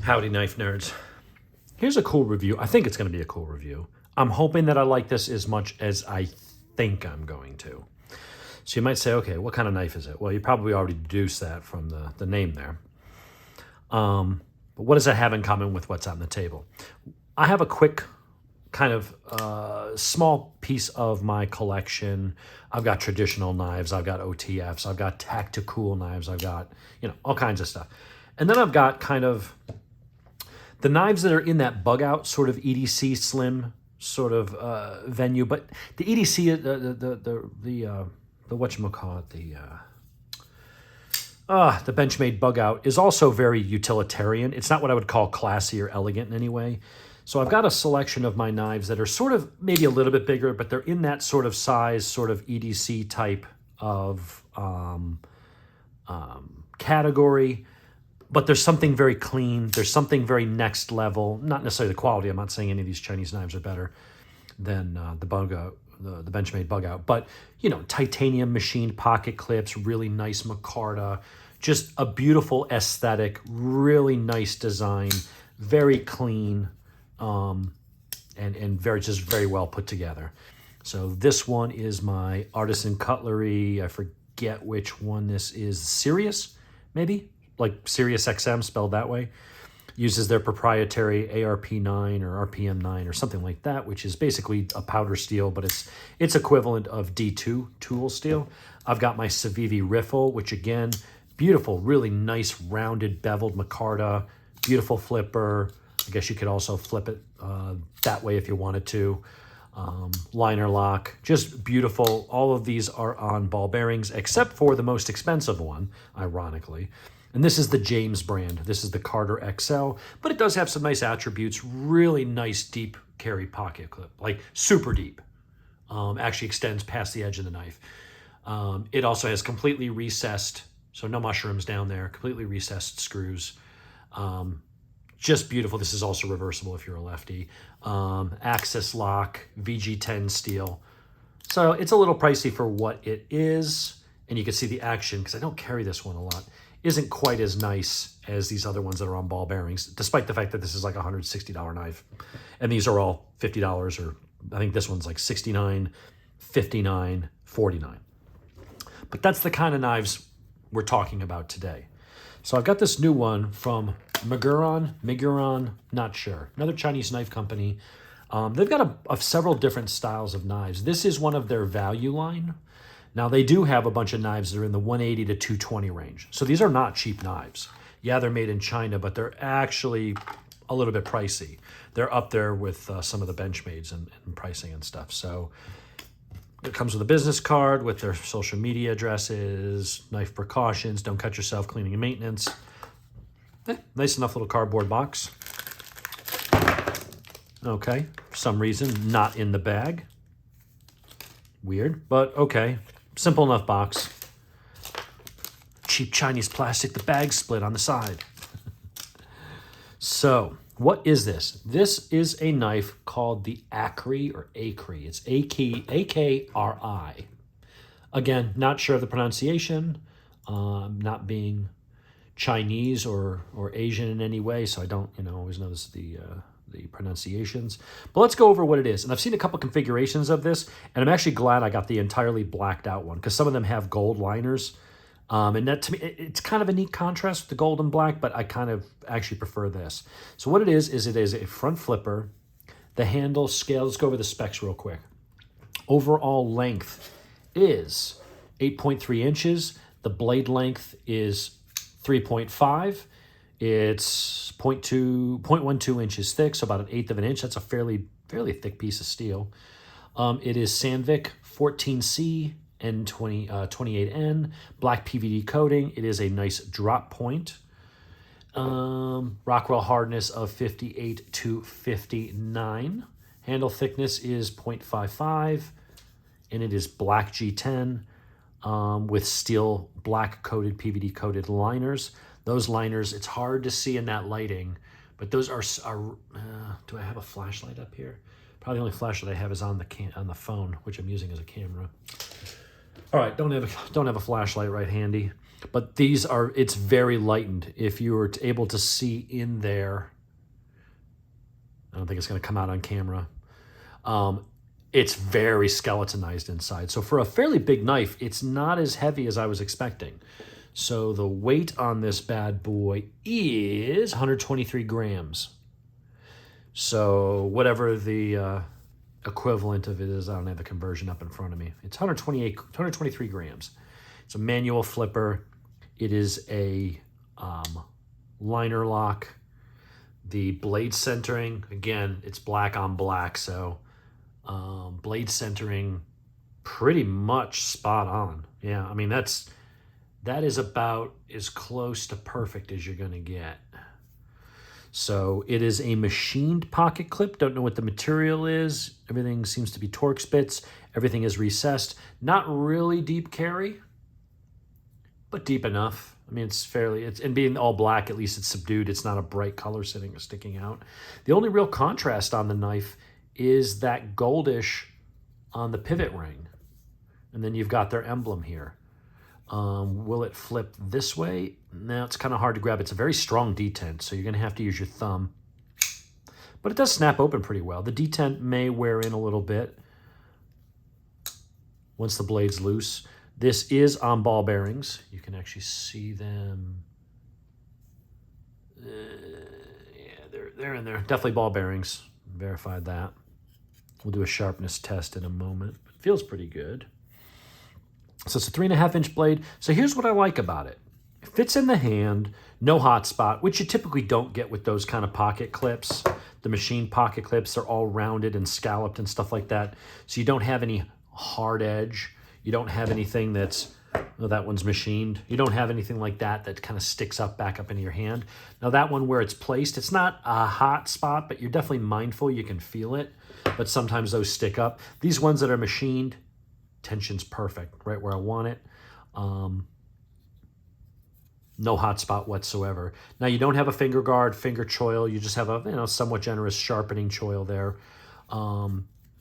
Howdy, knife nerds. Here's a cool review. I think it's going to be a cool review. I'm hoping that I like this as much as I think I'm going to. So you might say, okay, what kind of knife is it? Well, you probably already deduced that from the name there. But what does it have in common with what's on the table? I have a quick kind of small piece of my collection. I've got traditional knives. I've got OTFs. I've got tactical knives. I've got, all kinds of stuff. And then I've got kind of the knives that are in that bug out sort of EDC slim sort of venue. But the EDC, the whatchamacallit, the Benchmade bug out is also very utilitarian. It's not what I would call classy or elegant in any way. So I've got a selection of my knives that are sort of maybe a little bit bigger, but they're in that sort of size, sort of EDC type of category. But there's something very clean. There's something very next level. Not necessarily the quality. I'm not saying any of these Chinese knives are better than the bug out, the Benchmade bug out. But, titanium machined pocket clips, really nice micarta, just a beautiful aesthetic, really nice design, very clean, and very well put together. So this one is my Artisan Cutlery. I forget which one this is. Sirius, maybe? Like Sirius XM spelled that way. Uses their proprietary ARP9 or RPM9 or something like that, which is basically a powder steel, but it's equivalent of D2 tool steel. I've got my Civivi Riffle, which again, beautiful, really nice rounded beveled micarta, beautiful flipper. I guess you could also flip it that way if you wanted to. Liner lock, just beautiful. All of these are on ball bearings, except for the most expensive one, ironically. And this is the James brand. This is the Carter XL, but it does have some nice attributes. Really nice deep carry pocket clip, like super deep. Actually extends past the edge of the knife. It also has completely recessed, so no mushrooms down there, completely recessed screws. Just beautiful. This is also reversible if you're a lefty. Axis lock, VG10 steel. So it's a little pricey for what it is. And you can see the action, because I don't carry this one a lot, isn't quite as nice as these other ones that are on ball bearings, despite the fact that this is like a $160 knife. And these are all $50, or I think this one's like $69, $59, $49. But that's the kind of knives we're talking about today. So I've got this new one from Miguron, not sure. Another Chinese knife company. They've got several different styles of knives. This is one of their value line. Now, they do have a bunch of knives that are in the 180 to 220 range. So these are not cheap knives. Yeah, they're made in China, but they're actually a little bit pricey. They're up there with some of the Benchmades and pricing and stuff. So it comes with a business card with their social media addresses, knife precautions, don't cut yourself, cleaning and maintenance. Nice enough little cardboard box. Okay, for some reason, not in the bag. Weird, but okay. Simple enough box. Cheap Chinese plastic, the bag split on the side. So, what is this? This is a knife called the Akri or Akri. It's A-K-R-I. Again, not sure of the pronunciation. Not being Chinese or Asian in any way, so I don't always notice the pronunciations. But let's go over what it is. And I've seen a couple configurations of this, and I'm actually glad I got the entirely blacked out one, because some of them have gold liners. And that, to me, it's kind of a neat contrast with the gold and black, but I kind of actually prefer this. So what it is it is a front flipper. The handle scale, let's go over the specs real quick. Overall length is 8.3 inches. The blade length is 3.5. It's 0.12 inches thick, so about 1/8 of an inch. That's a fairly thick piece of steel. It is Sandvic 14C and 28N, black PVD coating. It is a nice drop point. Rockwell hardness of 58 to 59. Handle thickness is 0.55, and it is black G10 with steel black coated PVD coated liners. Those liners, it's hard to see in that lighting, but those are do I have a flashlight up here? Probably the only flashlight I have is on the phone, which I'm using as a camera. All right, don't have a flashlight right handy. But these are, it's very lightened. If you were able to see in there, I don't think it's going to come out on camera. It's very skeletonized inside. So for a fairly big knife, it's not as heavy as I was expecting. So the weight on this bad boy is 123 grams. So whatever the equivalent of it is, I don't have the conversion up in front of me. It's 123 grams. It's a manual flipper. It is a liner lock. The blade centering, again, it's black on black, so blade centering pretty much spot on. Yeah, I mean, that is about as close to perfect as you're going to get. So it is a machined pocket clip. Don't know what the material is. Everything seems to be Torx bits. Everything is recessed. Not really deep carry, but deep enough. I mean, and being all black, at least it's subdued. It's not a bright color sticking out. The only real contrast on the knife is that goldish on the pivot ring. And then you've got their emblem here. Will it flip this way? No, it's kind of hard to grab. It's a very strong detent, so you're going to have to use your thumb. But it does snap open pretty well. The detent may wear in a little bit once the blade's loose. This is on ball bearings. You can actually see them. Yeah, they're in there. Definitely ball bearings. Verified that. We'll do a sharpness test in a moment. It feels pretty good. So it's a 3.5-inch blade. So here's what I like about it. It fits in the hand, no hot spot, which you typically don't get with those kind of pocket clips. The machine pocket clips are all rounded and scalloped and stuff like that. So you don't have any hard edge. You don't have anything that's, oh, that one's machined. You don't have anything like that that kind of sticks up back up into your hand. Now that one where it's placed, it's not a hot spot, but you're definitely mindful. You can feel it, but sometimes those stick up. These ones that are machined, tension's perfect, right where I want it. No hot spot whatsoever. Now you don't have a finger guard, finger choil. You just have a somewhat generous sharpening choil there.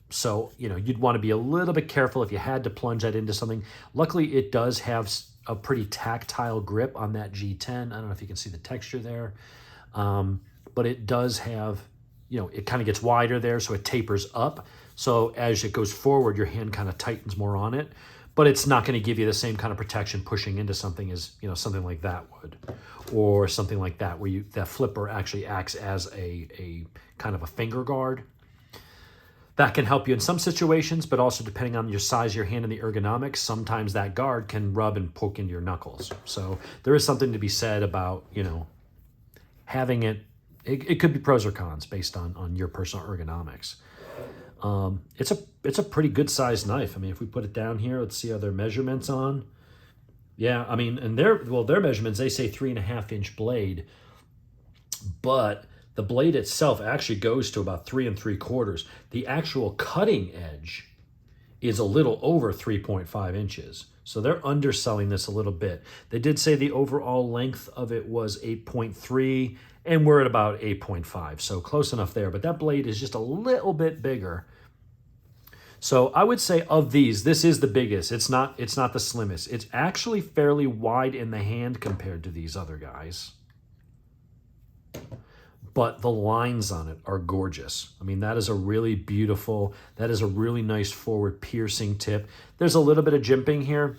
So you'd want to be a little bit careful if you had to plunge that into something. Luckily, it does have a pretty tactile grip on that G10. I don't know if you can see the texture there, but it does have, it kind of gets wider there, so it tapers up. So as it goes forward, your hand kind of tightens more on it. But it's not going to give you the same kind of protection pushing into something as, something like that would. Or something like that where that flipper actually acts as a kind of a finger guard. That can help you in some situations, but also depending on your size of your hand and the ergonomics, sometimes that guard can rub and poke into your knuckles. So there is something to be said about, having it. It could be pros or cons based on your personal ergonomics. It's a pretty good sized knife. I mean, if we put it down here, let's see how their measurements on. Yeah, I mean, and their measurements, they say 3.5-inch blade, but the blade itself actually goes to about 3 3/4. The actual cutting edge is a little over 3.5 inches. So they're underselling this a little bit. They did say the overall length of it was 8.3, and we're at about 8.5. So close enough there, but that blade is just a little bit bigger. So I would say of these, this is the biggest. It's not the slimmest. It's actually fairly wide in the hand compared to these other guys. But the lines on it are gorgeous. I mean, that is a really nice forward piercing tip. There's a little bit of jimping here.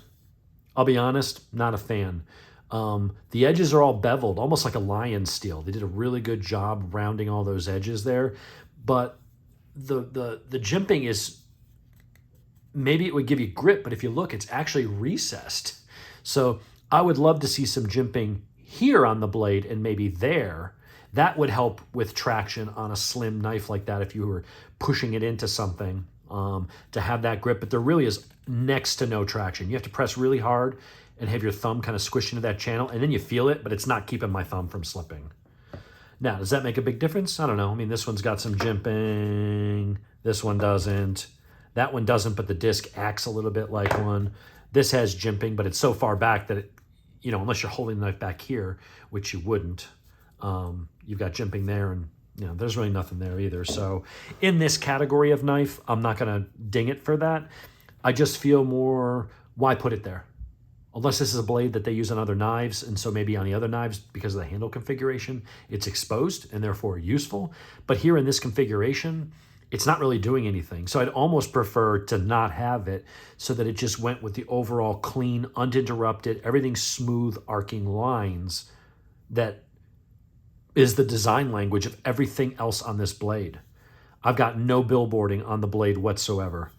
I'll be honest, not a fan. The edges are all beveled, almost like a lion steel. They did a really good job rounding all those edges there. But the jimping is, maybe it would give you grip, but if you look, it's actually recessed. So I would love to see some jimping here on the blade and maybe there. That would help with traction on a slim knife like that if you were pushing it into something, to have that grip. But there really is next to no traction. You have to press really hard and have your thumb kind of squish into that channel, and then you feel it, but it's not keeping my thumb from slipping. Now, does that make a big difference? I don't know. I mean, this one's got some jimping. This one doesn't. That one doesn't, but the disc acts a little bit like one. This has jimping, but it's so far back that, unless you're holding the knife back here, which you wouldn't, you've got jimping there, and there's really nothing there either. So in this category of knife, I'm not going to ding it for that. I just feel more, why put it there? unless this is a blade that they use on other knives, and so maybe on the other knives, because of the handle configuration, it's exposed and therefore useful. But here in this configuration, it's not really doing anything. So I'd almost prefer to not have it so that it just went with the overall clean, uninterrupted, everything smooth, arcing lines that is the design language of everything else on this blade. I've got no billboarding on the blade whatsoever.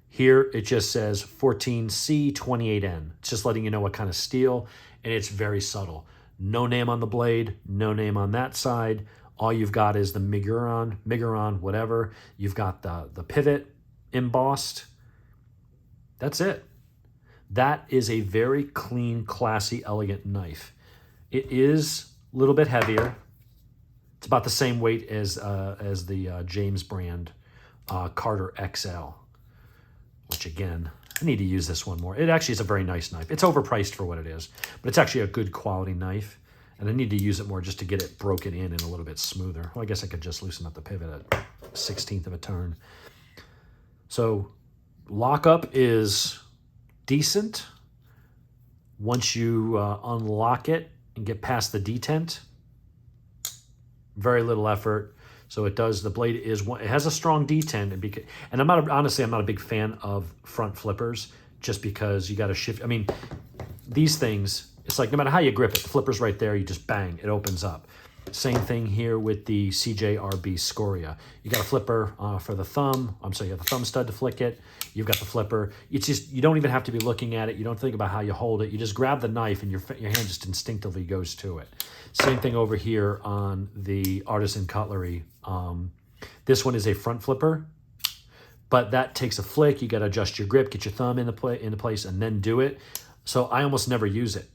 Here it just says 14C28N. It's just letting you know what kind of steel, and it's very subtle. No name on the blade, no name on that side. All you've got is the Miguron, whatever. You've got the pivot embossed. That's it. That is a very clean, classy, elegant knife. It is a little bit heavier. It's about the same weight as the James brand Carter XL, which again, I need to use this one more. It actually is a very nice knife. It's overpriced for what it is, but it's actually a good quality knife. And I need to use it more just to get it broken in and a little bit smoother. Well, I guess I could just loosen up the pivot at 1/16 of a turn. So lockup is decent. Once you unlock it and get past the detent, very little effort. So it does, the blade is, it has a strong detent. And I'm not, honestly, I'm not a big fan of front flippers just because you got to shift. I mean, these things, it's like no matter how you grip it, the flipper's right there, you just bang, it opens up. Same thing here with the CJRB Scoria. You got a flipper for the thumb. You got the thumb stud to flick it. You've got the flipper. It's just, you don't even have to be looking at it. You don't think about how you hold it. You just grab the knife and your hand just instinctively goes to it. Same thing over here on the Artisan Cutlery. This one is a front flipper, but that takes a flick. You got to adjust your grip, get your thumb into place, and then do it. So I almost never use it.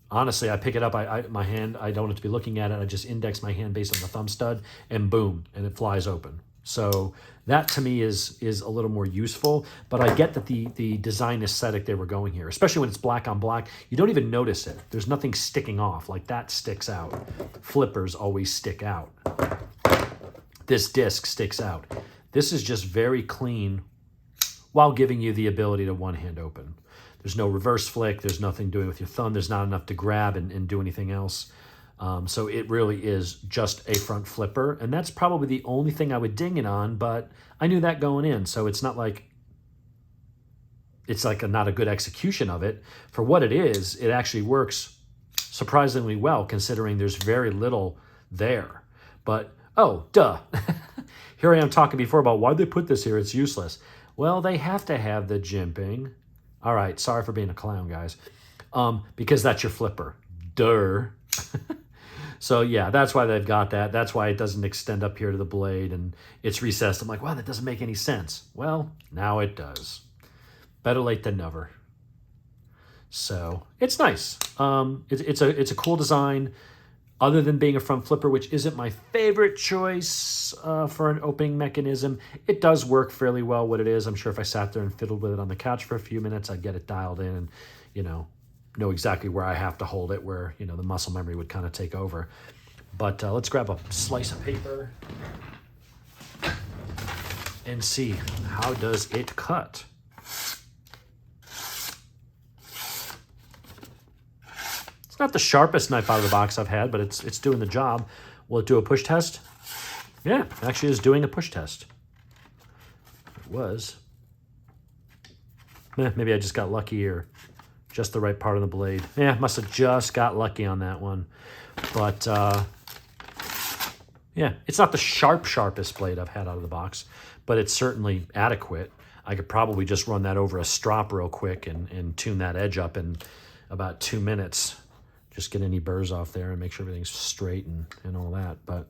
Honestly, I pick it up, my hand, I don't have to be looking at it. I just index my hand based on the thumb stud, and boom, and it flies open. So that to me is a little more useful, but I get that the design aesthetic they were going here, especially when it's black on black, you don't even notice it. There's nothing sticking off, like that sticks out. Flippers always stick out. This disc sticks out. This is just very clean while giving you the ability to one hand open. There's no reverse flick. There's nothing doing with your thumb. There's not enough to grab and do anything else. So it really is just a front flipper. And that's probably the only thing I would ding it on, but I knew that going in. So it's not like, it's like not a good execution of it. For what it is, it actually works surprisingly well considering there's very little there. But, oh, duh. Here I am talking before about why'd they put this here? It's useless. Well, they have to have the jimping. All right, sorry for being a clown, guys. Because that's your flipper. Duh. So yeah, that's why they've got that. That's why it doesn't extend up here to the blade and it's recessed. I'm like, wow, that doesn't make any sense. Well, now it does. Better late than never. So it's nice. It's a cool design. Other than being a front flipper, which isn't my favorite choice for an opening mechanism, it does work fairly well what it is. I'm sure if I sat there and fiddled with it on the couch for a few minutes, I'd get it dialed in and, know exactly where I have to hold it, where, the muscle memory would kind of take over. But let's grab a slice of paper and see how does it cut. It's not the sharpest knife out of the box I've had, but it's doing the job. Will it do a push test? Yeah, actually is doing a push test. It was. Maybe I just got lucky or just the right part of the blade. Yeah, must have just got lucky on that one. But, yeah, it's not the sharpest blade I've had out of the box, but it's certainly adequate. I could probably just run that over a strop real quick and tune that edge up in about 2 minutes. Just get any burrs off there and make sure everything's straight and all that. But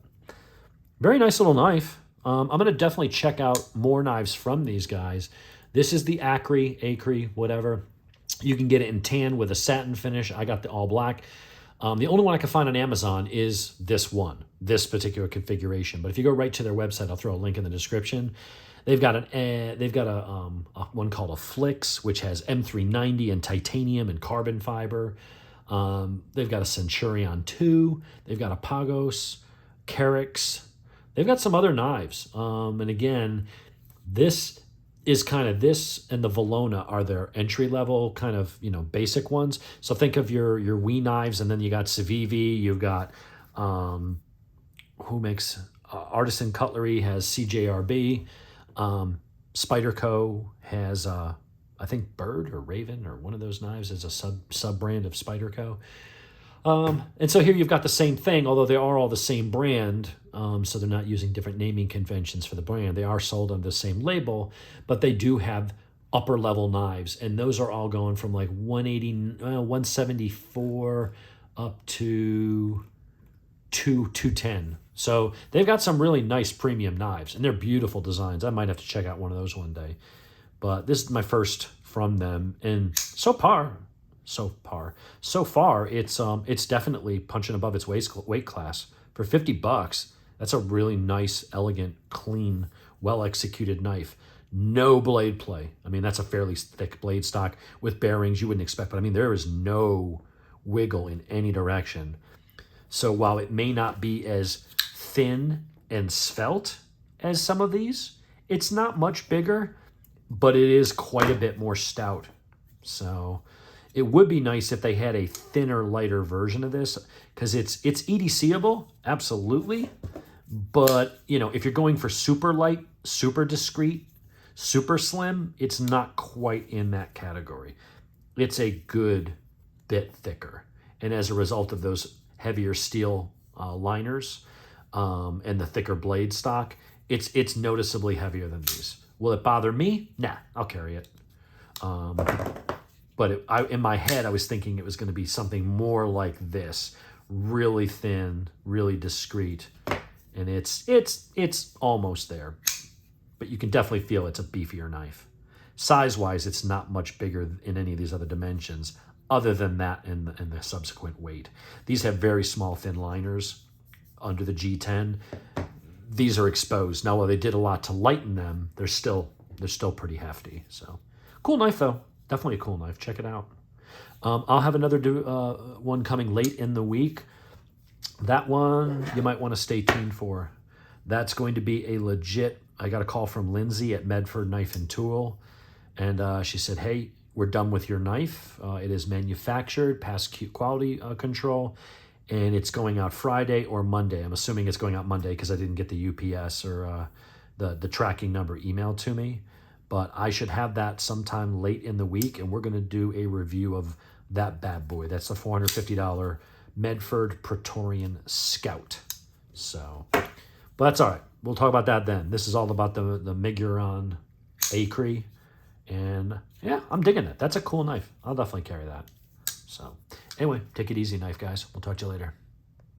very nice little knife. I'm going to definitely check out more knives from these guys. This is the Akri, whatever. You can get it in tan with a satin finish. I got the all black. The only one I can find on Amazon is this one, this particular configuration. But if you go right to their website, I'll throw a link in the description. They've got a one called a Flix, which has M390 and titanium and carbon fiber. They've got a Centurion 2. They've got a Pagos, Carix. They've got some other knives. And again, this is kind of this, and the Valona are their entry level kind of, basic ones. So think of your Wee knives, and then you got Civivi, you've got who makes Artisan Cutlery has CJRB, Spyderco has I think Bird or Raven or one of those knives is a sub brand of Spyderco. And so here you've got the same thing, although they are all the same brand, so they're not using different naming conventions for the brand. They are sold under the same label, but they do have upper level knives, and those are all going from like 174 up to 210. So they've got some really nice premium knives, and they're beautiful designs. I might have to check out one of those one day. But this is my first from them, and so far, it's definitely punching above its weight class. For $50, that's a really nice, elegant, clean, well-executed knife. No blade play. I mean, that's a fairly thick blade stock with bearings you wouldn't expect, but I mean, there is no wiggle in any direction. So while it may not be as thin and svelte as some of these, it's not much bigger, but it is quite a bit more stout. So it would be nice if they had a thinner, lighter version of this, because it's EDCable, absolutely. But, if you're going for super light, super discreet, super slim, it's not quite in that category. It's a good bit thicker. And as a result of those heavier steel liners and the thicker blade stock, it's noticeably heavier than these. Will it bother me? Nah, I'll carry it. But in my head, I was thinking it was going to be something more like this, really thin, really discreet, and it's almost there. But you can definitely feel it's a beefier knife. Size-wise, it's not much bigger in any of these other dimensions, other than that and the subsequent weight. These have very small, thin liners under the G10. These are exposed. Now, while they did a lot to lighten them, they're still pretty hefty. So, cool knife, though. Definitely a cool knife. Check it out. I'll have another one coming late in the week. That one you might want to stay tuned for. That's going to be a legit, I got a call from Lindsay at Medford Knife and Tool, and she said, hey, we're done with your knife. It is manufactured, past quality control, and it's going out Friday or Monday. I'm assuming it's going out Monday because I didn't get the UPS or the tracking number emailed to me. But I should have that sometime late in the week, and we're going to do a review of that bad boy. That's the $450 Medford Praetorian Scout. So, but that's all right. We'll talk about that then. This is all about the Miguron Akri. And yeah, I'm digging it. That's a cool knife. I'll definitely carry that. So anyway, take it easy, knife guys. We'll talk to you later.